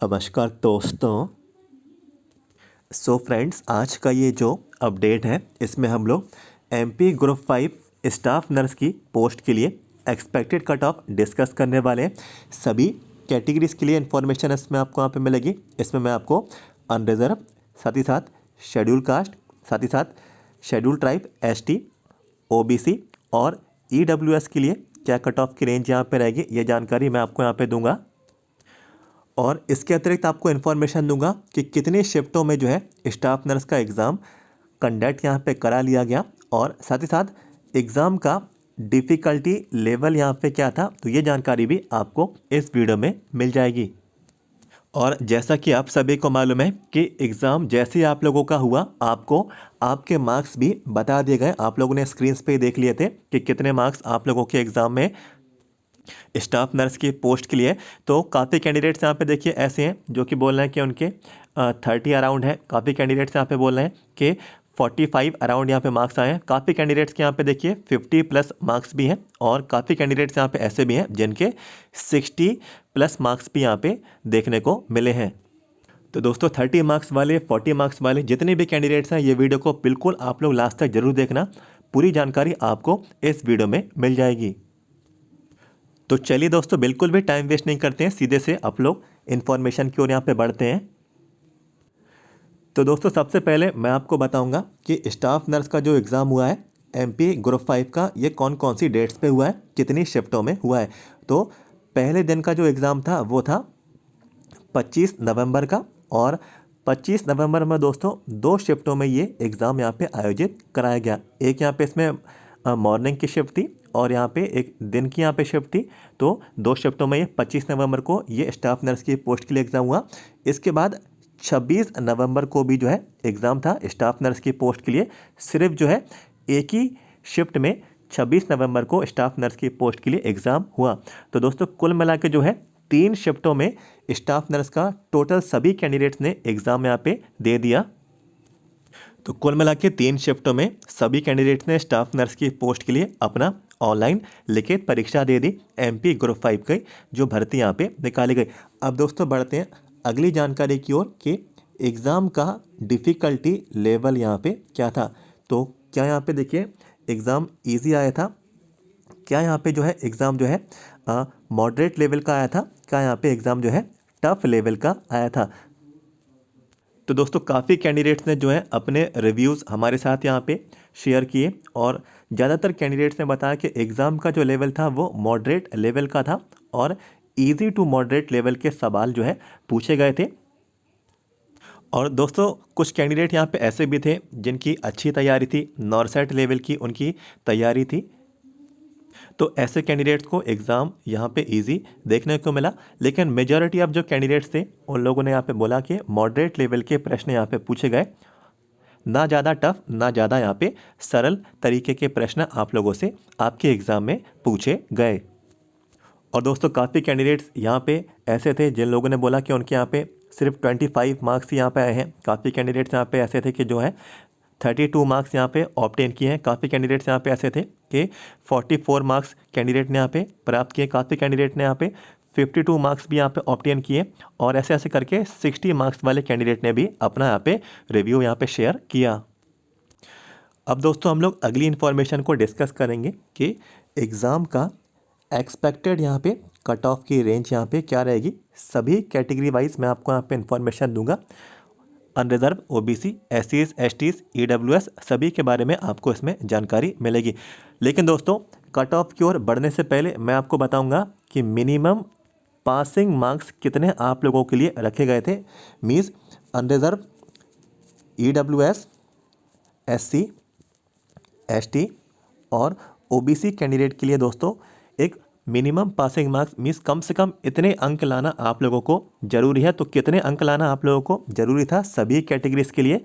नमस्कार दोस्तों। फ्रेंड्स, आज का ये जो अपडेट है इसमें हम लोग एमपी ग्रुप 5 स्टाफ नर्स की पोस्ट के लिए एक्सपेक्टेड कट ऑफ डिस्कस करने वाले हैं। सभी कैटेगरीज के लिए इन्फॉर्मेशन इसमें आपको यहाँ पे मिलेगी। इसमें मैं आपको अनरिजर्व, साथ ही साथ शेड्यूल कास्ट, साथ ही साथ शेड्यूल ट्राइब, एसटी, ओबीसी और ईडब्ल्यूएस के लिए क्या कट ऑफ की रेंज यहाँ पे रहेगी, ये जानकारी मैं आपको यहाँ पे दूंगा। और इसके अतिरिक्त आपको इन्फॉर्मेशन दूंगा कि कितनी शिफ्टों में जो है स्टाफ नर्स का एग्ज़ाम कंडक्ट यहाँ पे करा लिया गया, और साथ ही साथ एग्ज़ाम का डिफ़िकल्टी लेवल यहाँ पे क्या था, तो ये जानकारी भी आपको इस वीडियो में मिल जाएगी। और जैसा कि आप सभी को मालूम है कि एग्ज़ाम जैसे ही आप लोगों का हुआ, आपको आपके मार्क्स भी बता दिए गए। आप लोगों ने स्क्रीन पे देख लिए थे कि कितने मार्क्स आप लोगों के एग्ज़ाम में स्टाफ नर्स की पोस्ट के लिए। तो काफ़ी कैंडिडेट्स यहाँ पे देखिए ऐसे हैं जो कि बोल रहे हैं कि उनके 30 अराउंड है। काफ़ी कैंडिडेट्स यहाँ पे बोल रहे हैं कि 45 अराउंड यहाँ पे मार्क्स आए हैं। काफ़ी कैंडिडेट्स के यहाँ पे देखिए 50 प्लस मार्क्स भी हैं, और काफ़ी कैंडिडेट्स यहाँ पे ऐसे भी हैं जिनके 60 प्लस मार्क्स भी यहाँ पे देखने को मिले हैं। तो दोस्तों 30 मार्क्स वाले, 40 मार्क्स वाले जितने भी कैंडिडेट्स हैं, ये वीडियो को बिल्कुल आप लोग लास्ट तक जरूर देखना। पूरी जानकारी आपको इस वीडियो में मिल जाएगी। तो चलिए दोस्तों, बिल्कुल भी टाइम वेस्ट नहीं करते हैं, सीधे से आप लोग इन्फॉर्मेशन की ओर यहाँ पे बढ़ते हैं। तो दोस्तों सबसे पहले मैं आपको बताऊंगा कि स्टाफ नर्स का जो एग्ज़ाम हुआ है एमपी ग्रुप 5 का, ये कौन कौन सी डेट्स पे हुआ है, कितनी शिफ्टों में हुआ है। तो पहले दिन का जो एग्ज़ाम था वो था 25 नवंबर का, और 25 नवंबर में दोस्तों 2 शिफ्टों में ये एग्ज़ाम यहाँ पे आयोजित कराया गया। एक यहाँ पे इसमें मॉर्निंग की शिफ्ट थी, और यहाँ पे एक दिन की यहाँ पे शिफ्ट थी। तो 2 शिफ्टों में ये 25 नवंबर को ये स्टाफ नर्स की पोस्ट के लिए एग्ज़ाम हुआ। इसके बाद 26 नवंबर को भी जो है एग्ज़ाम था स्टाफ नर्स की पोस्ट के लिए। सिर्फ जो है एक ही शिफ्ट में 26 नवंबर को स्टाफ नर्स की पोस्ट के लिए एग्ज़ाम हुआ। तो दोस्तों कुल मिला के जो है 3 शिफ्टों में स्टाफ नर्स का टोटल सभी कैंडिडेट्स ने एग्ज़ाम यहाँ पे दे दिया। तो कुल मिला के 3 शिफ्टों में सभी कैंडिडेट्स ने स्टाफ नर्स की पोस्ट के लिए अपना ऑनलाइन लिखित परीक्षा दे दी। एमपी ग्रुप 5 की जो भर्ती यहाँ पे निकाली गई। अब दोस्तों बढ़ते हैं अगली जानकारी की ओर कि एग्ज़ाम का डिफ़िकल्टी लेवल यहाँ पे क्या था। तो क्या यहाँ पे देखिए एग्ज़ाम ईजी आया था, क्या यहाँ पे जो है एग्ज़ाम जो है मॉडरेट लेवल का आया था, क्या यहाँ पे एग्ज़ाम जो है टफ लेवल का आया था। तो दोस्तों काफ़ी कैंडिडेट्स ने जो है अपने रिव्यूज़ हमारे साथ यहाँ पे शेयर किए, और ज़्यादातर कैंडिडेट्स ने बताया कि एग्ज़ाम का जो लेवल था वो मॉडरेट लेवल का था, और इजी टू मॉडरेट लेवल के सवाल जो है पूछे गए थे। और दोस्तों कुछ कैंडिडेट यहाँ पे ऐसे भी थे जिनकी अच्छी तैयारी थी, नॉरसेट लेवल की उनकी तैयारी थी। तो ऐसे कैंडिडेट्स को एग्ज़ाम यहाँ पे इजी देखने को मिला। लेकिन मेजॉरिटी ऑफ जो कैंडिडेट्स थे उन लोगों ने यहाँ पे बोला कि मॉडरेट लेवल के प्रश्न यहाँ पे पूछे गए, ना ज़्यादा टफ ना ज़्यादा यहाँ पे सरल तरीके के प्रश्न आप लोगों से आपके एग्ज़ाम में पूछे गए। और दोस्तों काफ़ी कैंडिडेट्स यहाँ पे ऐसे थे जिन लोगों ने बोला कि उनके यहाँ पे सिर्फ 25 मार्क्स ही यहाँ पे आए हैं। काफ़ी कैंडिडेट्स यहाँ पे ऐसे थे कि जो है 32 मार्क्स यहाँ पे ऑब्टेन किए हैं। काफ़ी कैंडिडेट्स यहाँ पे ऐसे थे कि 44 मार्क्स कैंडिडेट ने यहाँ पे प्राप्त किए। काफ़ी कैंडिडेट ने यहाँ पे 52 मार्क्स भी यहाँ पे ऑब्टेन किए, और ऐसे ऐसे करके 60 मार्क्स वाले कैंडिडेट ने भी अपना यहाँ पे रिव्यू यहाँ पे शेयर किया। अब दोस्तों हम लोग अगली इन्फॉर्मेशन को डिस्कस करेंगे कि एग्ज़ाम का एक्सपेक्टेड यहाँ पे कट ऑफ की रेंज यहाँ पे क्या रहेगी। सभी कैटेगरी वाइज मैं आपको यहाँ पे इन्फॉर्मेशन दूंगा। अनरिजर्व, ओबीसी, एससीज, एसटीज, ईडब्ल्यूएस सभी के बारे में आपको इसमें जानकारी मिलेगी। लेकिन दोस्तों कट ऑफ की ओर बढ़ने से पहले मैं आपको बताऊंगा कि मिनिमम पासिंग मार्क्स कितने आप लोगों के लिए रखे गए थे। Means unreserved, EWS, SC, ST और ओबीसी कैंडिडेट के लिए दोस्तों एक मिनिमम पासिंग मार्क्स मीन्स कम से कम इतने अंक लाना आप लोगों को ज़रूरी है। तो कितने अंक लाना आप लोगों को ज़रूरी था सभी कैटेगरीज के लिए,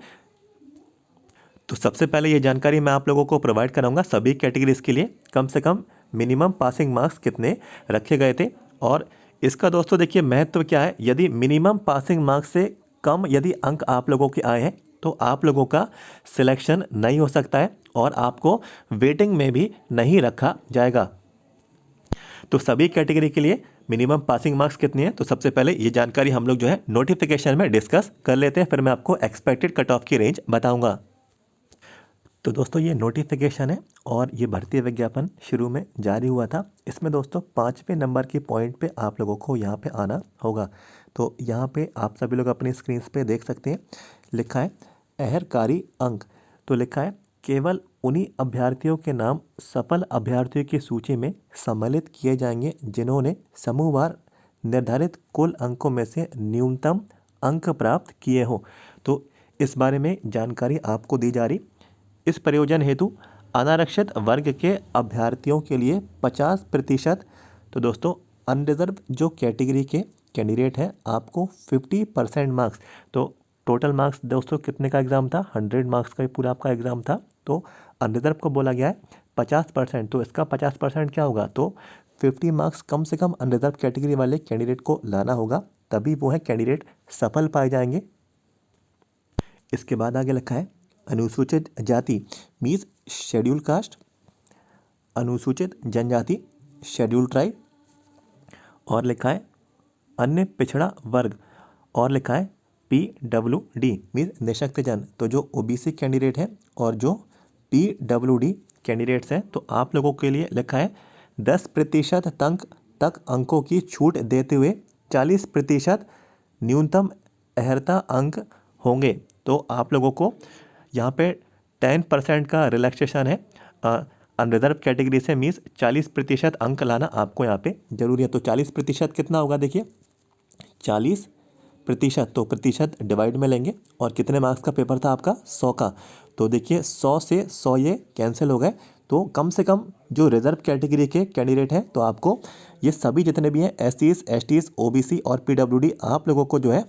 तो सबसे पहले ये जानकारी मैं आप लोगों को प्रोवाइड कराऊंगा। सभी कैटेगरीज के लिए कम से कम मिनिमम पासिंग मार्क्स कितने रखे गए थे। और इसका दोस्तों देखिए महत्व क्या है। यदि मिनिमम पासिंग मार्क्स से कम यदि अंक आप लोगों के आए हैं तो आप लोगों का सिलेक्शन नहीं हो सकता है, और आपको वेटिंग में भी नहीं रखा जाएगा। तो सभी कैटेगरी के लिए मिनिमम पासिंग मार्क्स कितने हैं, तो सबसे पहले ये जानकारी हम लोग जो है नोटिफिकेशन में डिस्कस कर लेते हैं, फिर मैं आपको एक्सपेक्टेड कट ऑफ की रेंज बताऊंगा। तो दोस्तों ये नोटिफिकेशन है और ये भर्ती विज्ञापन शुरू में जारी हुआ था। इसमें दोस्तों 5वें नंबर की पॉइंट पे आप लोगों को यहाँ पे आना होगा। तो यहाँ पे आप सभी लोग अपनी स्क्रीन पे देख सकते हैं, लिखा है अहरकारी अंक। तो लिखा है केवल उन्हीं अभ्यर्थियों के नाम सफल अभ्यर्थियों की सूची में सम्मिलित किए जाएंगे जिन्होंने समूहवार निर्धारित कुल अंकों में से न्यूनतम अंक प्राप्त किए हों। तो इस बारे में जानकारी आपको दी जा रही। इस प्रयोजन हेतु अनारक्षित वर्ग के अभ्यर्थियों के लिए 50%, तो दोस्तों अनरिजर्व जो कैटेगरी के कैंडिडेट हैं आपको 50% मार्क्स। तो टोटल मार्क्स दोस्तों कितने का एग्ज़ाम था, 100 मार्क्स का पूरा आपका एग्ज़ाम था। तो अनरिजर्व को बोला गया है 50%, तो इसका 50% क्या होगा, तो 50 मार्क्स कम से कम अनरिजर्व कैटेगरी वाले कैंडिडेट को लाना होगा, तभी वो है कैंडिडेट सफल पाए जाएंगे। इसके बाद आगे लिखा है अनुसूचित जाति मीन्स शेड्यूल कास्ट, अनुसूचित जनजाति शेड्यूल ट्राइब, और लिखा है अन्य पिछड़ा वर्ग, और लिखा है PWD मीन्स निःशक्त जन। तो जो OBC कैंडिडेट हैं और जो PWD कैंडिडेट्स हैं, तो आप लोगों के लिए लिखा है 10% तक अंकों की छूट देते हुए 40% न्यूनतम अर्हता अंक होंगे। तो आप लोगों को यहाँ पे 10% का रिलैक्सेशन है अनरिजर्व कैटेगरी से, मीन्स 40% अंक लाना आपको यहाँ पे जरूरी है। तो 40% कितना होगा, देखिए 40%, तो प्रतिशत डिवाइड में लेंगे और कितने मार्क्स का पेपर था आपका, 100 का। तो देखिए 100 से 100 ये कैंसिल हो गए। तो कम से कम जो रिजर्व कैटेगरी के कैंडिडेट हैं, तो आपको ये सभी जितने भी हैं SCs, STs, OBC और PWD, आप लोगों को जो है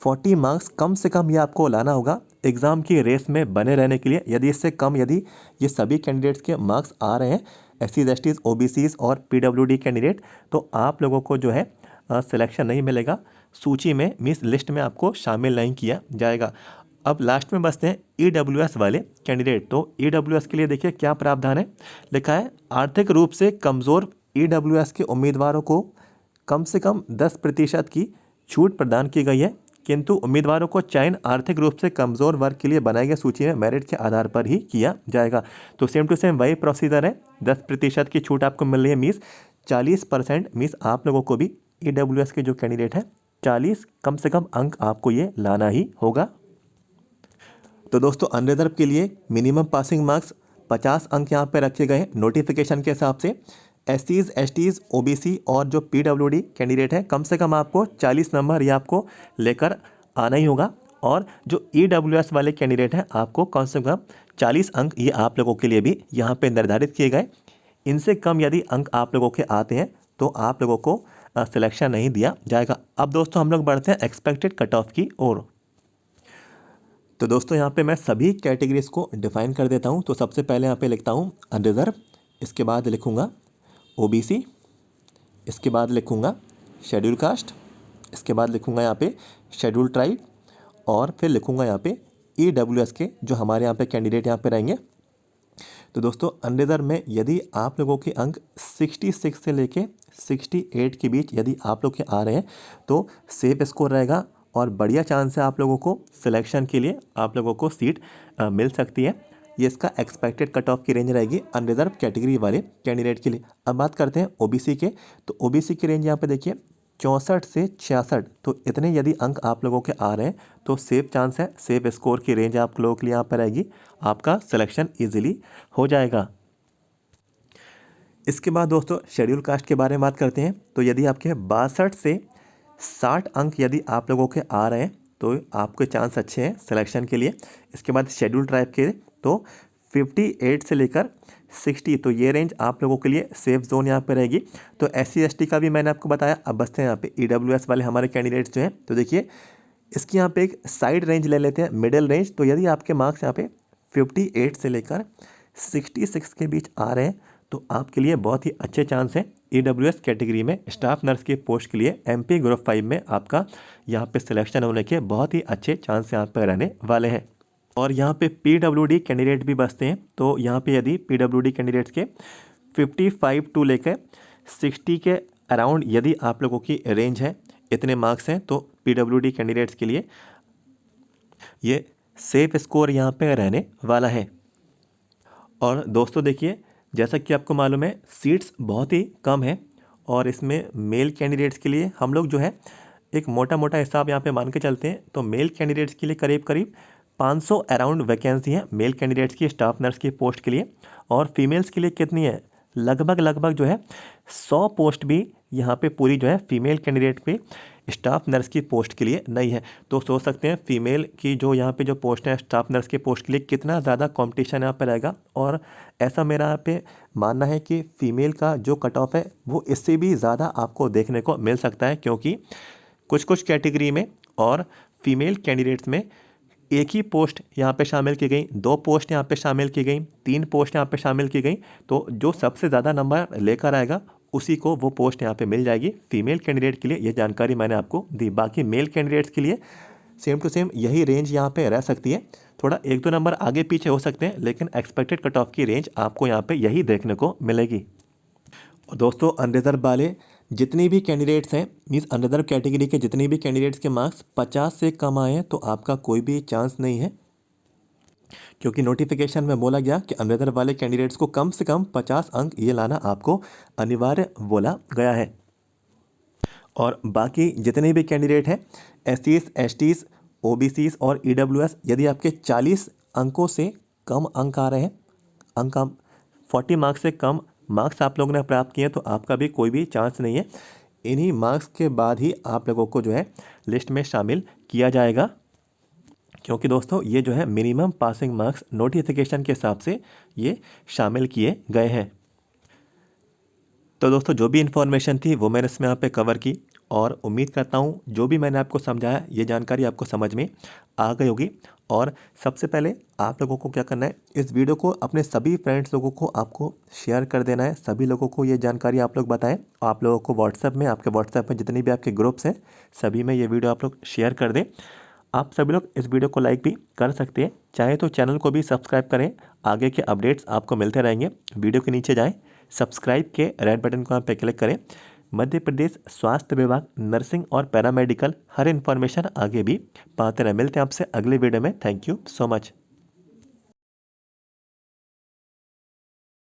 40 मार्क्स कम से कम ये आपको लाना होगा एग्ज़ाम की रेस में बने रहने के लिए। यदि इससे कम यदि ये सभी कैंडिडेट्स के मार्क्स आ रहे हैं, SCs, STs, OBCs और PWD कैंडिडेट, तो आप लोगों को जो है सिलेक्शन नहीं मिलेगा सूची में, मीन्स लिस्ट में आपको शामिल नहीं किया जाएगा। अब लास्ट में बसते हैं EWS वाले कैंडिडेट। तो EWS के लिए देखिए क्या प्रावधान है, लिखा है आर्थिक रूप से कमज़ोर EWS के उम्मीदवारों को कम से कम 10% की छूट प्रदान की गई है, किंतु उम्मीदवारों को चयन आर्थिक रूप से कमज़ोर वर्ग के लिए बनाई गई सूची में मेरिट के आधार पर ही किया जाएगा। तो सेम टू सेम वही प्रोसीजर है, 10% की छूट आपको मिल रही है, मीन्स 40%, मीन्स आप लोगों को भी EWS के जो कैंडिडेट हैं 40 कम से कम अंक आपको ये लाना ही होगा। तो दोस्तों अनरिजर्व के लिए मिनिमम पासिंग मार्क्स 50 अंक यहाँ पे रखे गए हैं नोटिफिकेशन के हिसाब से। SCs, STs, OBC और जो PWD कैंडिडेट है कम से कम आपको 40 नंबर ये आपको लेकर आना ही होगा। और जो EWS वाले कैंडिडेट हैं आपको कम से कम 40 अंक ये आप लोगों के लिए भी यहाँ पे निर्धारित किए गए। इनसे कम यदि अंक आप लोगों के आते हैं तो आप लोगों को सिलेक्शन नहीं दिया जाएगा। अब दोस्तों हम लोग बढ़ते हैं एक्सपेक्टेड कट ऑफ की ओर। तो दोस्तों यहाँ पे मैं सभी कैटेगरीज को डिफाइन कर देता हूँ। तो सबसे पहले यहाँ पे लिखता हूँ अनरिजर्व, इसके बाद लिखूँगा OBC, इसके बाद लिखूँगा शेड्यूल कास्ट, इसके बाद लिखूँगा यहाँ पे शेड्यूल ट्राइब, और फिर लिखूँगा यहाँ पे EWS के जो हमारे यहाँ पे कैंडिडेट यहाँ पे रहेंगे। तो दोस्तों अनरिजर्व में यदि आप लोगों के अंक 66 से लेके 68 के बीच यदि आप लोग के आ रहे हैं तो सेफ स्कोर रहेगा और बढ़िया चांस है आप लोगों को सिलेक्शन के लिए, आप लोगों को सीट मिल सकती है। ये इसका एक्सपेक्टेड कट ऑफ की रेंज रहेगी अनरिजर्व कैटेगरी वाले कैंडिडेट के लिए। अब बात करते हैं OBC के। तो OBC की रेंज यहाँ पे देखिए 64 से 66, तो इतने यदि अंक आप लोगों के आ रहे हैं तो सेफ चांस है, सेफ स्कोर की रेंज आप लोगों के लिए यहाँ पर रहेगी, आपका सिलेक्शन ईजिली हो जाएगा। इसके बाद दोस्तों शेड्यूल कास्ट के बारे में बात करते हैं। तो यदि आपके 62 से 60 अंक यदि आप लोगों के आ रहे हैं तो आपके चांस अच्छे हैं सिलेक्शन के लिए। इसके बाद शेड्यूल ट्राइब के तो 58 से लेकर 60, तो ये रेंज आप लोगों के लिए सेफ जोन यहाँ पे रहेगी। तो SC ST का भी मैंने आपको बताया। अब बसते हैं यहाँ पे EWS वाले हमारे कैंडिडेट्स जो हैं। तो देखिए इसकी यहाँ पे एक साइड रेंज ले लेते हैं, मिडिल रेंज। तो यदि आपके मार्क्स यहाँ पे 58 से लेकर 66 के बीच आ रहे हैं तो आपके लिए बहुत ही अच्छे चांस हैं EWS कैटेगरी में स्टाफ नर्स की पोस्ट के लिए MP ग्रुप 5 में आपका यहाँ पे सिलेक्शन होने के बहुत ही अच्छे चांस यहाँ पर रहने वाले हैं। और यहाँ पे PWD कैंडिडेट भी बसते हैं। तो यहाँ पे यदि PWD कैंडिडेट्स के 55 टू लेकर 60 के अराउंड यदि आप लोगों की रेंज है, इतने मार्क्स हैं, तो PWD कैंडिडेट्स के लिए ये सेफ स्कोर यहाँ पे रहने वाला है। और दोस्तों देखिए, जैसा कि आपको मालूम है सीट्स बहुत ही कम है और इसमें मेल कैंडिडेट्स के लिए हम लोग जो है एक मोटा मोटा हिसाब यहाँ पे मान के चलते हैं, तो मेल कैंडिडेट्स के लिए करीब करीब 500 अराउंड वैकेंसी है मेल कैंडिडेट्स की स्टाफ नर्स की पोस्ट के लिए। और फीमेल्स के लिए कितनी है, लगभग जो है 100 पोस्ट भी यहाँ पे पूरी जो है फीमेल कैंडिडेट पे स्टाफ नर्स की पोस्ट के लिए नहीं है। तो सोच सकते हैं फीमेल की जो यहाँ पे जो पोस्ट है स्टाफ नर्स के पोस्ट के लिए कितना ज़्यादा कंपटीशन यहाँ पे रहेगा। और ऐसा मेरा यहाँ पे मानना है कि फ़ीमेल का जो कट ऑफ है वो इससे भी ज़्यादा आपको देखने को मिल सकता है, क्योंकि कुछ कैटेगरी में और फीमेल कैंडिडेट्स में एक ही पोस्ट यहाँ पे शामिल की गई, 2 पोस्ट यहाँ पे शामिल की गई, 3 पोस्ट यहाँ पे शामिल की गई, तो जो सबसे ज़्यादा नंबर लेकर आएगा उसी को वो पोस्ट यहाँ पे मिल जाएगी। फीमेल कैंडिडेट के लिए ये जानकारी मैंने आपको दी। बाकी मेल कैंडिडेट्स के लिए सेम टू सेम यही रेंज यहाँ पे रह सकती है, थोड़ा 1-2 नंबर आगे पीछे हो सकते हैं, लेकिन एक्सपेक्टेड कट ऑफ की रेंज आपको यहाँ पे यही देखने को मिलेगी। और दोस्तों अनरिजर्व वाले जितने भी कैंडिडेट्स हैं, मीन्स अनरिजर्व कैटेगरी के जितने भी कैंडिडेट्स के मार्क्स 50 से कम आए हैं तो आपका कोई भी चांस नहीं है, क्योंकि नोटिफिकेशन में बोला गया कि अनरिजर्व वाले कैंडिडेट्स को कम से कम 50 अंक ये लाना आपको अनिवार्य बोला गया है। और बाकी जितने भी कैंडिडेट हैं SCs, STs, OBCs और EWS, यदि आपके 40 अंकों से कम अंक आ रहे हैं, अंक 40 मार्क्स से कम मार्क्स आप लोगों ने प्राप्त किए, तो आपका भी कोई भी चांस नहीं है। इन्हीं मार्क्स के बाद ही आप लोगों को जो है लिस्ट में शामिल किया जाएगा, क्योंकि दोस्तों ये जो है मिनिमम पासिंग मार्क्स नोटिफिकेशन के हिसाब से ये शामिल किए गए हैं। तो दोस्तों जो भी इन्फॉर्मेशन थी वो मैंने इसमें यहाँ पे कवर की, और उम्मीद करता हूँ जो भी मैंने आपको समझाया ये जानकारी आपको समझ में आ गई होगी। और सबसे पहले आप लोगों को क्या करना है, इस वीडियो को अपने सभी फ्रेंड्स लोगों को आपको शेयर कर देना है, सभी लोगों को ये जानकारी आप लोग बताएं। आप लोगों को व्हाट्सएप में, आपके व्हाट्सएप में जितने भी आपके ग्रुप्स हैं सभी में ये वीडियो आप लोग शेयर कर दें। आप सभी लोग इस वीडियो को लाइक भी कर सकते हैं, चाहे तो चैनल को भी सब्सक्राइब करें, आगे के अपडेट्स आपको मिलते रहेंगे। वीडियो के नीचे जाएँ, सब्सक्राइब के रेड बटन को यहाँ पे क्लिक करें। मध्य प्रदेश स्वास्थ्य विभाग नर्सिंग और पैरामेडिकल हर इन्फॉर्मेशन आगे भी पाते रहें। मिलते हैं आपसे अगले वीडियो में। Thank you so much.